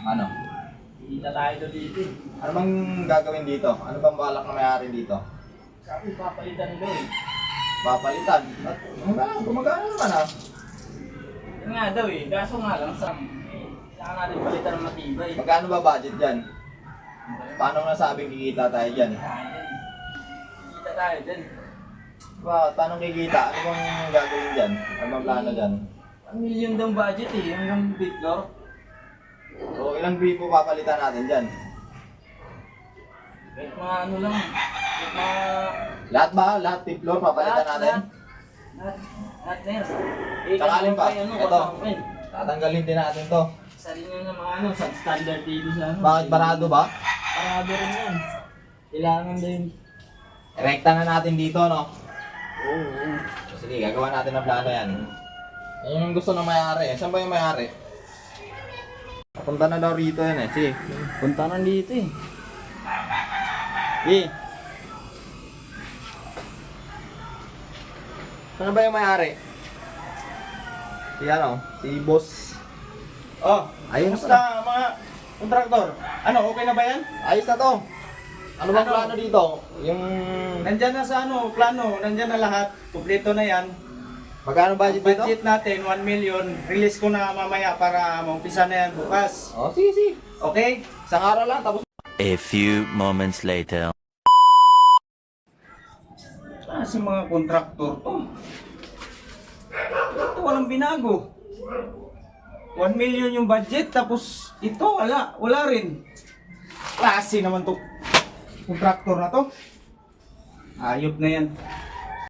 Ano? Kita tayo dito eh. Ano bang gagawin dito? Ano bang balak na may-ari dito? Sabi, papalitan daw eh. Papalitan? At gumagana naman ah. Yun nga daw eh. Kaso nga lang, kailangan natin palitan ng matibay. Magkano ba budget dyan? Paano nasabing kikita tayo dyan? Kita tayo dyan. Paano kikita? Ano bang gagawin dyan? Ano bang plano dyan? 1 million daw budget eh. Hanggang big floor. So ilang gripo papalitan natin dyan? Kahit mga ano lang. Kahit mga... Lahat ba? Lahat tip floor papalitan natin? Lahat na yan. Sakalin pa. Ito. Ito. Tatanggalin din natin to. Isa rin yun ng mga ano, substandard dito sa ano. Bakit barado ba? Parado rin yan. Kailangan din. Rekta na natin dito, no? Oo. Sige, gagawa natin ang plano yan. Yan yung gusto ng may-ari. Saan ba yung may-ari? Punta na daw rito yan eh. Sige. Punta na dito eh. Sige. Saan ba yung may-ari? Si ano? Si boss. Oh, Ayun na kumusta mga kontraktor? Ano, okay na ba yan? Ayos na to. Ano bang Ano? plano dito? Yung... Nandyan na sa ano, plano, nandyan na lahat. Kumpleto na yan. Magkano budget dito? Budget natin, 1 million. Release ko na mamaya para maumpisa na yan bukas. Oh, sige, sige. Okay? Isang araw lang, tapos... A few moments later. Si mga kontraktor to. Ito walang binago. 1 million yung budget, tapos ito wala rin. Klase naman to kontraktor na to. Ayop na yan.